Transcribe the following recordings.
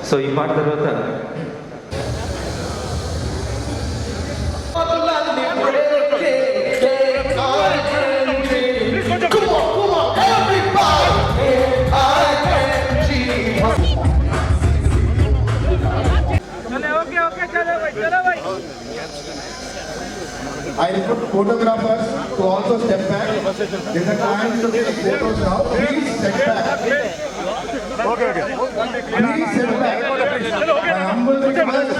So ఈ పాట తర్వాత I request photographers to also step back. There's a time to take photos now. Please step back. Okay. Please step back. My humble request.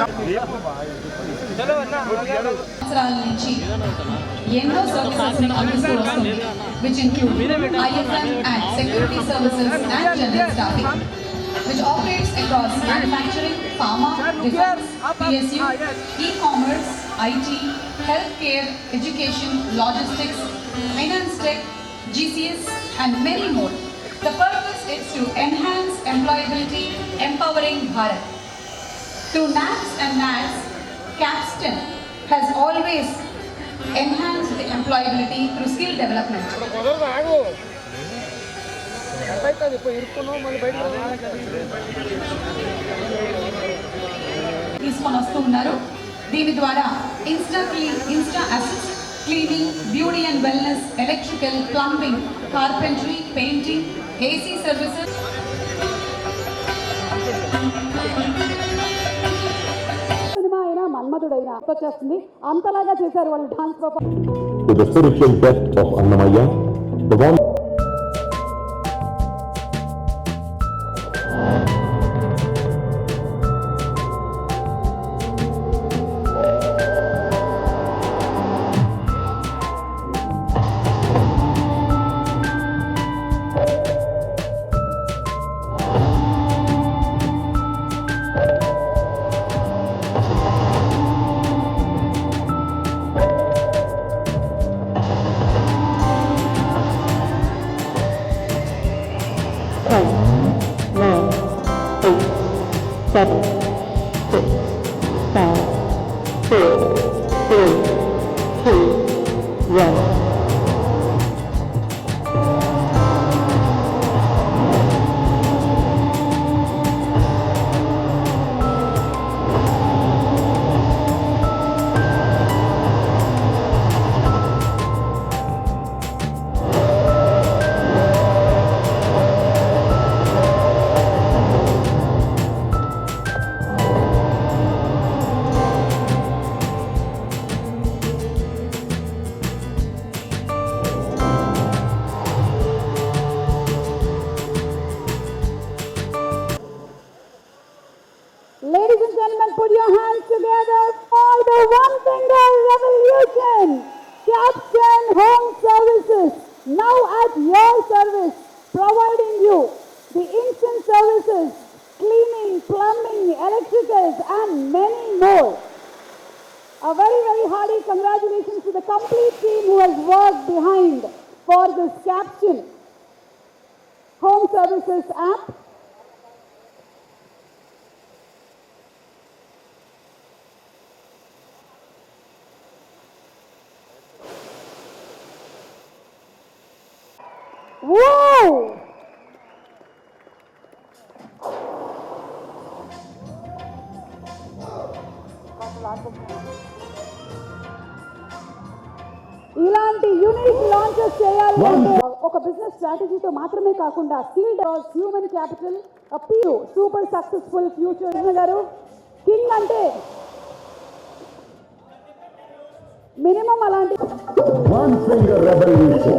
ఎన్నో services అందిస్తూ వస్తుంది, which include IFM and security services and general staffing, which operates across manufacturing, pharma, defense, PSU, e-commerce, IT, healthcare, education, logistics, finance tech, GCS, and many more. The purpose is to enhance employability, empowering Bharat. Through NAPS and NADS, Capstan has always enhanced the employability through skill development. తీసుకొని వస్తున్నారు. దీని ద్వారా Insta assist, cleaning, beauty and wellness, electrical, plumbing, carpentry, painting, AC services. Cinema అయినా మన్మధుడైనా వచ్చేస్తుంది, అంతలాగా చేశారు వాళ్ళు dance performance. To the spiritual depth of Annamaya, the one Ladies and gentlemen, put your hands together for the One Finger Revolution. Capstan Home Services, now at your service, providing you the instant services, cleaning, plumbing, electricals, and many more. A very, very hearty congratulations to the complete team who has worked behind for this Capstan Home Services app. Whoa! ఇలాంటి unique launches చేయాలి అంటే ఒక business స్ట్రాటజీతో మాత్రమే కాకుండా skilled human capital appeal super successful future గారు. King అంటే minimum అలాంటి One Finger Revolution.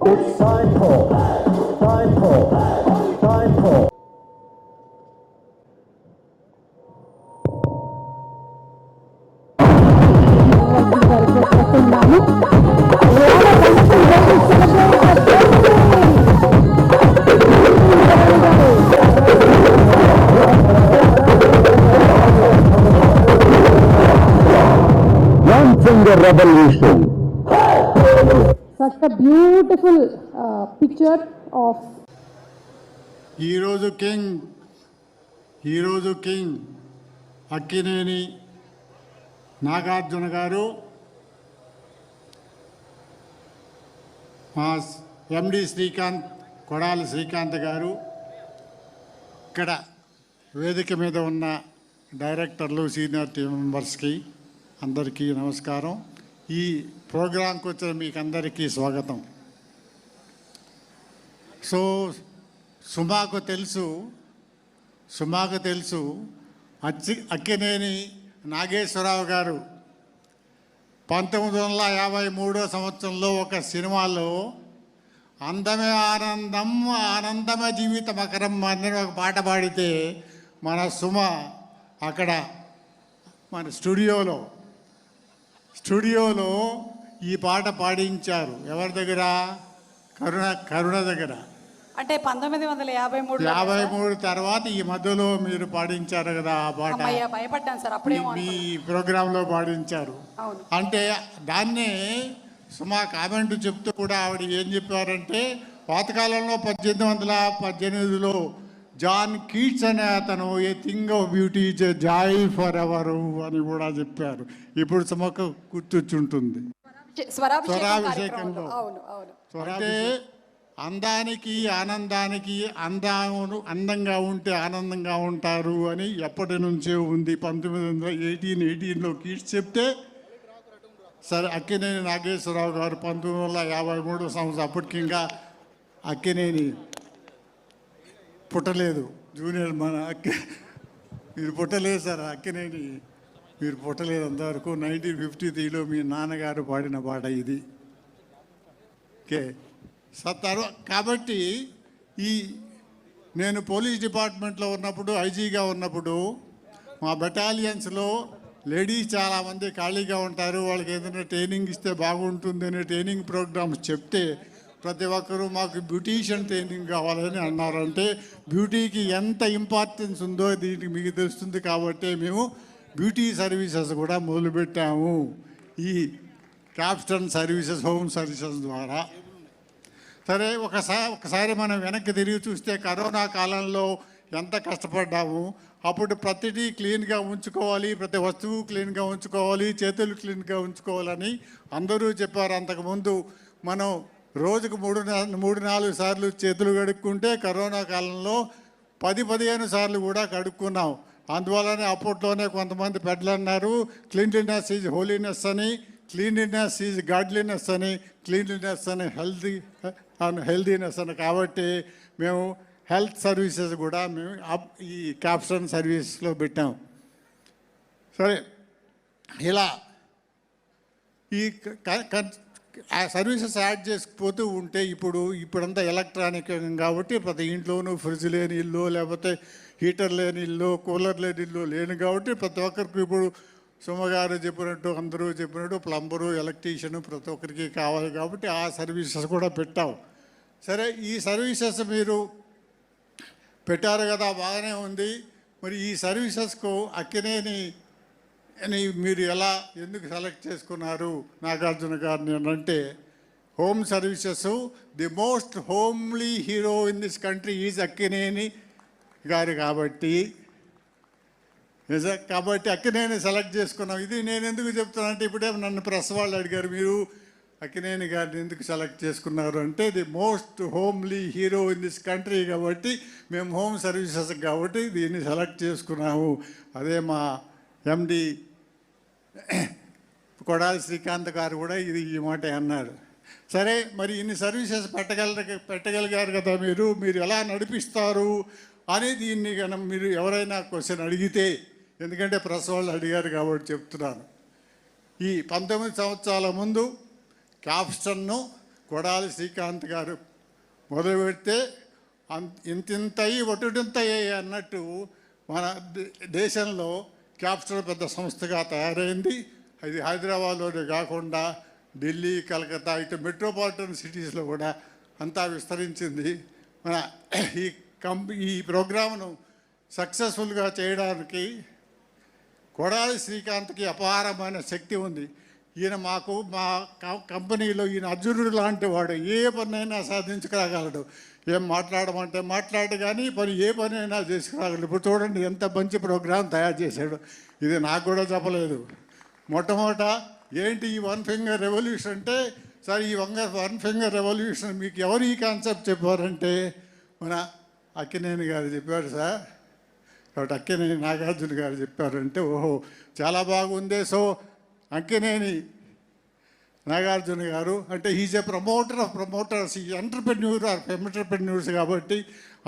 It's time for One Finger Revolution. such a beautiful picture of ఈరోజు కింగ్ అక్కినేని నాగార్జున గారు మా ఎండి శ్రీకాంత్ కొడాలి శ్రీకాంత్ గారు, ఇక్కడ వేదిక మీద ఉన్న డైరెక్టర్లు, సీనియర్ టీం మెంబర్స్కి అందరికీ నమస్కారం. ఈ ప్రోగ్రాంకి వచ్చిన మీకు అందరికీ స్వాగతం. సో సుమాకు తెలుసు అక్కినేని నాగేశ్వరరావు గారు 1953 సంవత్సరంలో ఒక సినిమాలో అందమే ఆనందం ఆనందమే జీవితం అకరం అని ఒక పాట పాడితే మన సుమ అక్కడ మన స్టూడియోలో ఈ పాట పాడించారు. ఎవరి దగ్గర? కరుణ దగ్గర. అంటే 1953 తర్వాత ఈ మధ్యలో మీరు పాడించారు కదా ఆ పాట. భయపడ్డాను సార్, అప్పుడే మీ ప్రోగ్రాంలో పాడించారు. అవును. అంటే దాన్నే సుమా కామెంట్ చెప్తూ కూడా ఆవిడ ఏం చెప్పారంటే, పాతకాలంలో 1818లో జాన్ కీట్స్ అనే అతను a thing of beauty is a Joy for ever అని కూడా చెప్పారు. ఇప్పుడు సుమకు గుర్తొచ్చుంటుంది స్వరాభిషేకంలో. అంటే అందానికి ఆనందానికి అందంగా ఉంటే ఆనందంగా ఉంటారు అని ఎప్పటి నుంచే ఉంది. 1918లో కీట్స్ చెప్తే సరే అక్కినేని నాగేశ్వరరావు గారు 1953 సంవత్సరం, అప్పటికి ఇంకా అక్కినేని పుట్టలేదు. జూనియర్ మీరు పుట్టలేదు సార్, అక్కినేని మీరు పుట్టలేదు అంతవరకు. 1953లో మీ నాన్నగారు పాడిన పాట ఇది. ఓకే కాబట్టి నేను పోలీస్ డిపార్ట్మెంట్లో ఉన్నప్పుడు, ఐజీగా ఉన్నప్పుడు మా బెటాలియన్స్లో లేడీస్ చాలామంది ఖాళీగా ఉంటారు, వాళ్ళకి ఏదైనా ట్రైనింగ్ ఇస్తే బాగుంటుంది అనే ట్రైనింగ్ ప్రోగ్రామ్స్ చెప్తే ప్రతి ఒక్కరూ మాకు బ్యూటీషియన్ ట్రైనింగ్ కావాలని అన్నారంటే బ్యూటీకి ఎంత ఇంపార్టెన్స్ ఉందో దీనికి మీకు తెలుస్తుంది. కాబట్టి మేము బ్యూటీ సర్వీసెస్ కూడా మొదలుపెట్టాము ఈ క్యాప్స్టన్ సర్వీసెస్, హోమ్ సర్వీసెస్ ద్వారా. సరే ఒకసారి మనం వెనక్కి తిరిగి చూస్తే కరోనా కాలంలో ఎంత కష్టపడ్డాము. అప్పుడు ప్రతిదీ క్లీన్గా ఉంచుకోవాలి, ప్రతి వస్తువు క్లీన్గా ఉంచుకోవాలి, చేతులు క్లీన్గా ఉంచుకోవాలని అందరూ చెప్పారు. అంతకుముందు మనం రోజుకు 3-4 సార్లు చేతులు కడుక్కుంటే కరోనా కాలంలో 10-15 సార్లు కూడా కడుక్కున్నాం. అందువల్లనే అప్పట్లోనే కొంతమంది పెద్దలు అన్నారు, క్లీన్లీనెస్ ఈజ్ హోలీనెస్ అని, క్లీన్లీనెస్ ఈజ్ గాడ్లీనెస్ అని, క్లీన్లీనెస్ అని హెల్దీనెస్ అని. కాబట్టి మేము హెల్త్ సర్వీసెస్ కూడా మేము ఈ క్యాప్స్టన్ సర్వీసెస్లో పెట్టాం. సరే ఇలా ఈ సర్వీసెస్ యాడ్ చేసుకుపోతూ ఉంటే ఇప్పుడంతా ఎలక్ట్రానిక్ కాబట్టి ప్రతి ఇంట్లోనూ ఫ్రిడ్జ్ లేని ఇల్లు, లేకపోతే హీటర్ లేని ఇల్లు, కూలర్ లేని ఇల్లు లేని కాబట్టి ప్రతి ఒక్కరికి ఇప్పుడు సుమగారు చెప్పినట్టు, అందరూ చెప్పినట్టు ప్లంబరు, ఎలక్ట్రీషియను ప్రతి ఒక్కరికి కావాలి. కాబట్టి ఆ సర్వీసెస్ కూడా పెట్టాం. సరే ఈ సర్వీసెస్ మీరు పెట్టారు కదా, బాగానే ఉంది. మరి ఈ సర్వీసెస్కు అక్కినేని మీరు ఎందుకు సెలెక్ట్ చేసుకున్నారు నాగార్జున గారిని అని అంటే, home services the most homely hero in this country is Akkineni గారు కాబట్టి అక్కినేని సెలెక్ట్ చేసుకున్నాం. ఇది నేను ఎందుకు చెప్తానంటే, ఇప్పుడే నన్ను ప్రెస్ వాళ్ళు అడిగారు, మీరు అక్కినేని గారిని ఎందుకు సెలెక్ట్ చేసుకున్నారు అంటే, the most homely hero in this country కాబట్టి మేము హోమ్ సర్వీసెస్ కాబట్టి దీన్ని సెలెక్ట్ చేసుకున్నాము. అదే మా ఎండి కొడాలి శ్రీకాంత్ గారు కూడా ఈ మాట అన్నారు. సరే మరి ఇన్ని సర్వీసెస్ పెట్టగలిగారు కదా, మీరు ఎలా నడిపిస్తారు అని దీన్ని మీరు ఎవరైనా క్వశ్చన్ అడిగితే, ఎందుకంటే ప్రెస్ వాళ్ళు అడిగారు కాబట్టి చెప్తున్నాను. ఈ 19 సంవత్సరాల ముందు క్యాప్స్టన్ను కొడాలి శ్రీకాంత్ గారు మొదలు పెడితే ఇంతింతయి ఒటుంతయ్యాయి అన్నట్టు మన దేశంలో క్యాప్స్టన్ పెద్ద సంస్థగా తయారైంది. అది హైదరాబాద్లోనే కాకుండా ఢిల్లీ, కలకత్తా ఇటు మెట్రోపాలిటన్ సిటీస్లో కూడా అంతా విస్తరించింది. మన ఈ ప్రోగ్రామ్ను సక్సెస్ఫుల్గా చేయడానికి కొడాలి శ్రీకాంత్కి అపారమైన శక్తి ఉంది. ఈయన మాకు మా కంపెనీలో ఈయన అర్జునుడు లాంటి వాడు, ఏ పనైనా సాధించుకురాగలడు. ఏం మాట్లాడమంటే మాట్లాడు, కానీ ఏ పనైనా చేసుకురాగలడు. ఇప్పుడు చూడండి ఎంత మంచి ప్రోగ్రాం తయారు చేశాడు. ఇది నాకు కూడా చెప్పలేదు. మొట్టమొదట ఏంటి ఈ వన్ ఫింగర్ రెవల్యూషన్ అంటే, సార్ ఈ వన్ ఫింగర్ రెవల్యూషన్ మీకు ఎవరు ఈ కాన్సెప్ట్ చెప్పారంటే మన అక్కినేని గారు చెప్పారు సార్. కాబట్టి అక్కినేని నాగార్జున గారు చెప్పారంటే ఓహో చాలా బాగుంది. సో అక్కినేని నాగార్జున గారు అంటే is a promoter of promoters, ఈ ఎంటర్ప్రెన్యూర్స్ కాబట్టి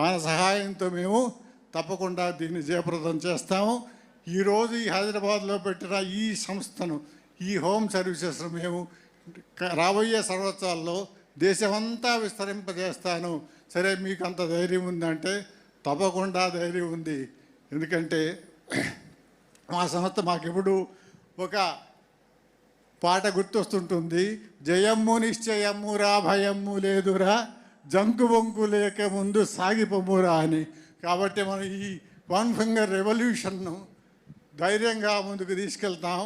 ఆయన సహాయంతో మేము తప్పకుండా దీన్ని జయప్రదం చేస్తాము. ఈరోజు ఈ హైదరాబాద్లో పెట్టిన ఈ సంస్థను, ఈ హోమ్ సర్వీసెస్ను మేము రాబోయే సంవత్సరాల్లో దేశమంతా విస్తరింపజేస్తాను. సరే మీకు అంత ధైర్యం ఉందంటే తప్పకుండా ధైర్యం ఉంది. ఎందుకంటే మా సంస్థ మాకెప్పుడు ఒక పాట గుర్తొస్తుంటుంది, జయమ్ము నిశ్చయమ్మురా భయమ్ము లేదురా జంకు బొంకు లేక ముందు సాగిపోమురా అని. కాబట్టి మనం ఈ వన్ ఫింగర్ రెవల్యూషన్ను ధైర్యంగా ముందుకు తీసుకెళ్తాం.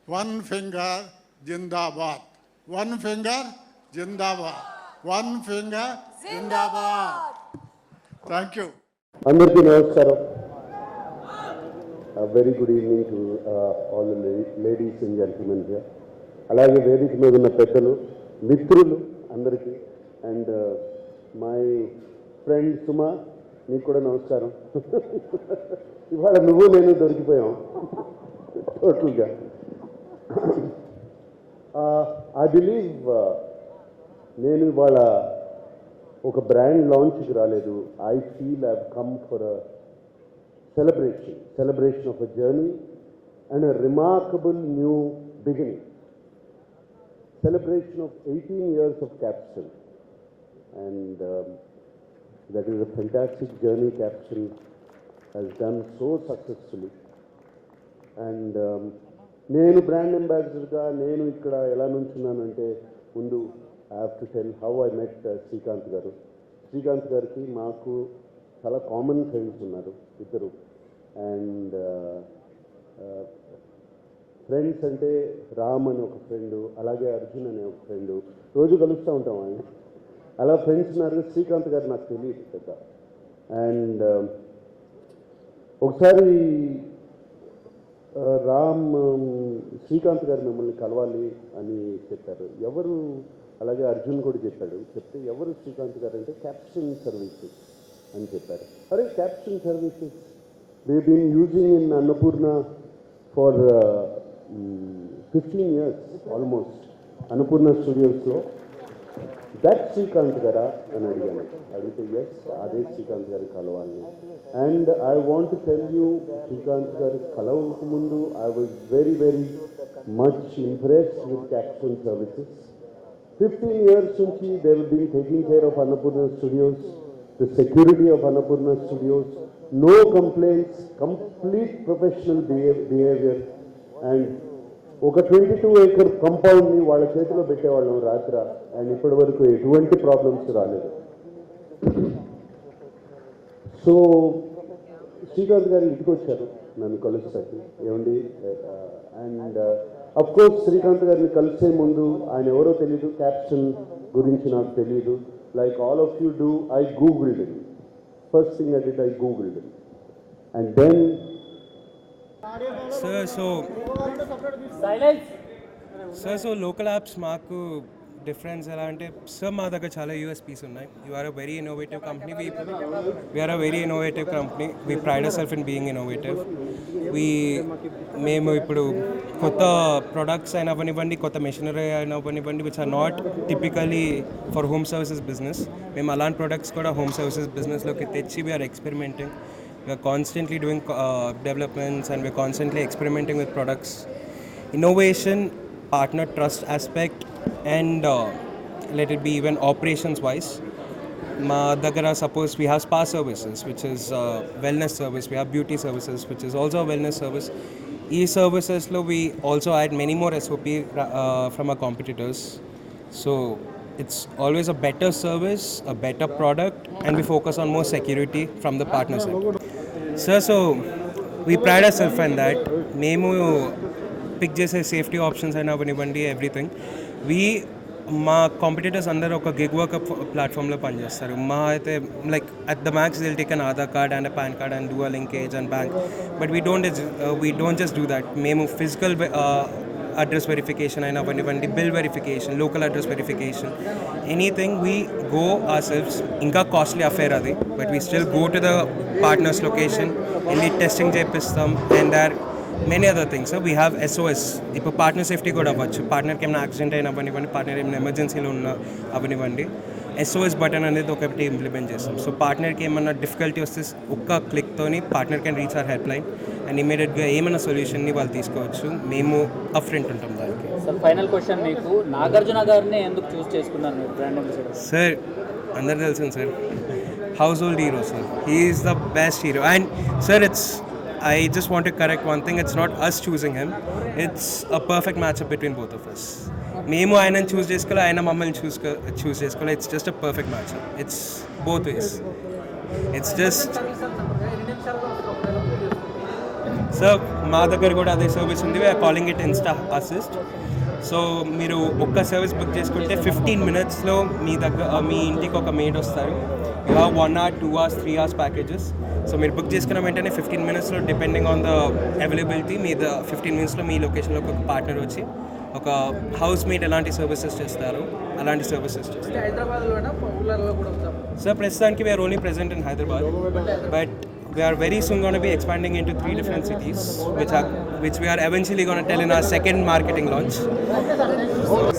వన్ ఫింగర్ జిందాబాద్, వన్ ఫింగర్ జిందాబాద్, వన్ ఫింగర్ జిందాబాద్. Thank you. అందరికీ నమస్కారం. Very good evening to all ladies and gentlemen here. అలాగే వేదిక మీద ఉన్న పెద్దలు, మిత్రులు అందరికీ, అండ్ మై ఫ్రెండ్ సుమా, నీకు కూడా నమస్కారం. ఇవాళ నువ్వు నేను దొరికిపోయాం టోటల్గా. ఐ బిలీవ్ నేను ఇవాళ ఒక బ్రాండ్ లాంచ్కి రాలేదు. I feel I come for a celebration of a journey and a remarkable new beginning. Celebration of 18 years of Capsule, and that is a fantastic journey Capsule has done so successfully. And నేను brand అంబాసిడర్గా నేను ఇక్కడ ఎలా నుంచున్నానంటే, ముందు I have to tell how I met Srikanth గారు. శ్రీకాంత్ గారికి మాకు చాలా common friends ఉన్నారు ఇద్దరు. అండ్ ఫ్రెండ్స్ అంటే రామ్ అని ఒక ఫ్రెండు, అలాగే అర్జున్ అనే ఒక ఫ్రెండు, రోజు కలుస్తూ ఉంటాం ఆయన. అలా ఫ్రెండ్స్ ఉన్నారు. శ్రీకాంత్ గారు నాకు తెలియదు పెద్ద. అండ్ ఒకసారి రామ్ శ్రీకాంత్ గారు మిమ్మల్ని కలవాలి అని చెప్పారు. ఎవరు? అలాగే అర్జున్ కూడా చెప్పాడు. చెప్తే ఎవరు శ్రీకాంత్ గారు అంటే క్యాప్షన్ సర్వీసెస్ అని చెప్పారు. అరే caption services we've been using in Annapurna for 15 years almost. Annapurna Studios lo that Srikanth gara అని అడిగాను. అడిగితే ఎస్ అదే శ్రీకాంత్ గారి కలవాలని. And I want to tell you, Srikanth గారి కలవక ముందు I was very very much impressed with caption services. 15 years నుంచి they have been taking care of Annapurna Studios, the security of Annapurna Studios, no complaints, complete professional behavior. And ఒక 22-acre కంపౌండ్ని వాళ్ళ చేతిలో పెట్టేవాళ్ళం రాత్ర, and ఇప్పటి వరకు ఎటువంటి problems రాలేదు. So Srikanth గారు ఇంటికి వచ్చారు నన్ను కలుస్తాకి. ఏమండి, అండ్ అఫ్కోర్స్ శ్రీకాంత్ గారిని కలిసే ముందు ఆయన ఎవరో తెలీదు, క్యాప్షన్ గురించి నాకు తెలీదు. Like all of you do, I googled it. First thing I did, I googled it, and then so local apps maaku difference ela ante sir ma daga chala USPs unnai. You are a very innovative company. We are a very innovative company. We pride ourselves in being innovative. మేము ఇప్పుడు కొత్త products అయినా అవ్వనివ్వండి, కొత్త machinery అయినా అవ్వనివ్వండి, which are not typically for home services business, మేము అలాంటి ప్రొడక్ట్స్ కూడా హోమ్ సర్వీసెస్ బిజినెస్లోకి తెచ్చి we're experimenting. We're constantly doing developments and we're constantly experimenting with products. Innovation, partner trust aspect, and let it be even operations wise. Ma dagara suppose we have spa services, which is wellness service. We have beauty services, which is also a wellness service. E-services lo we also add many more SOP from our competitors. So it's always a better service, a better product, and we focus on more security from the partner side. So we pride ourselves in that. Memu pick చేసే safety options అయినా అవనివ్వండి, everything. మా competitors అందరూ ఒక gig work ప్లాట్ఫామ్లో పనిచేస్తారు. మా అయితే like at the max they'll take an Aadhaar card and PAN card and do a linkage and bank. But we don't just do that. మేము ఫిజికల్ అడ్రస్ వెరిఫికేషన్ అయినా అవనివ్వండి, bill verification, local address verification, anything we go ourselves. ఇంకా costly affair అది, but we still go to the partner's location, వెళ్ళి testing చేపిస్తాం. And there many other things. We have SOS. ఇప్పుడు partner safety కూడా అవ్వచ్చు. పార్ట్నర్కి ఏమైనా accident అయినా అవనివ్వండి, పార్ట్నర్ ఏమైనా ఎమర్జెన్సీలో ఉన్న అవనివ్వండి, SOS బటన్ అనేది ఒకటి ఇంప్లిమెంట్ చేస్తాం. సో పార్ట్నర్కి ఏమైనా డిఫికల్టీ వస్తే ఒక్క క్లిక్తోని partner can reach our help line and ఇమీడియట్గా ఏమైనా సొల్యూషన్ని వాళ్ళు తీసుకోవచ్చు. మేము అప్ ఫ్రంట్ ఉంటాం దానికి. సార్ ఫైనల్ క్వశ్చన్, మీకు నాగార్జున గారిని ఎందుకు చూస్ చేసుకున్నారు మీరు బ్రాండ్ అంబాసిడర్? సార్ అందరు తెలిసింది sir, house hold hero sir. He is the best hero. And sir I just want to correct one thing. It's not us choosing him. It's a perfect matchup between both of us. మేము ఆయనను చూస్ చేసుకోవాలి, ఆయన మమ్మల్ని choose చేసుకోవాలి. It's just a perfect matchup. It's both ways. It's just sir మా దగ్గర కూడా అదే సర్వీస్ ఉంది. We're calling it Insta Assist. So మీరు ఒక్క సర్వీస్ బుక్ చేసుకుంటే 15 minutesలో మీ ఇంటికి ఒక మేడ్ వస్తారు. You have 1 hour, 2 hours, 3 hours packages. So మీరు బుక్ చేసుకున్న వెంటనే 15 minutesలో డిపెండింగ్ ఆన్ ద అవైలబిలిటీ మీ 15 minutesలో మీ లొకేషన్లో ఒక పార్ట్నర్ వచ్చి ఒక హౌస్ మేట్ ఎలాంటి సర్వీసెస్ చేస్తారు అలాంటి సర్వీసెస్ చేస్తారు. సార్ ప్రస్తుతానికి we're only present in Hyderabad, but we are very soon going to be expanding into 3 different cities, which we are eventually going to tell in our second marketing launch.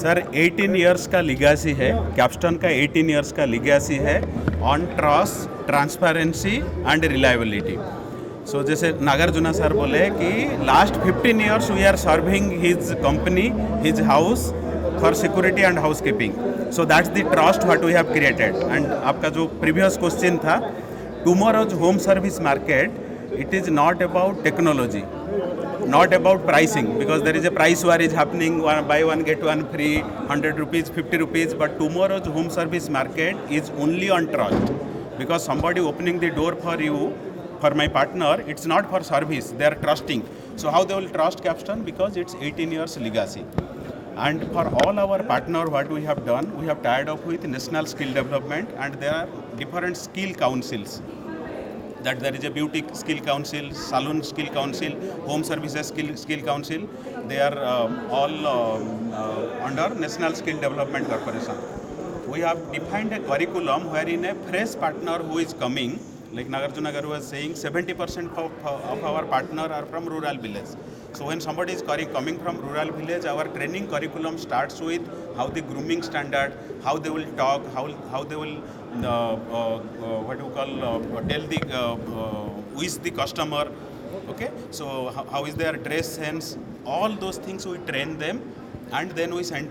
Sir 18 years का legacy है, Capstone का 18 years का legacy है on trust, transparency and reliability. So जैसे Nagarjuna sir बोले कि last 15 years we are serving his company, his house for security and house keeping. So that's the trust what we have created. And आपका जो previous question था, tomorrow's home service market, it is not about technology, not about pricing, because there is a price war is happening, buy one get one free, 100 rupees, 50 rupees, but tomorrow's home service market is only on trust, because somebody opening the door for you, for my partner, it's not for service, they are trusting. So how they will trust Capstone? Because it's 18 years legacy. And for all our partner, what we have done, we have tied up with National Skill Development, and there are different skill councils. That there is a beauty skill council, salon skill council, home services skill council. They are all under National Skill Development Corporation. We have defined a curriculum wherein a fresh partner who is coming, like Nagarjuna Garu was saying, 70% of our partner are from rural village. So when somebody is coming from rural village, our training curriculum starts with how the grooming standard, how they will talk, how they will what you call tell the with the customer. Okay, so how is their dress sense? All those things we train them, and then we send.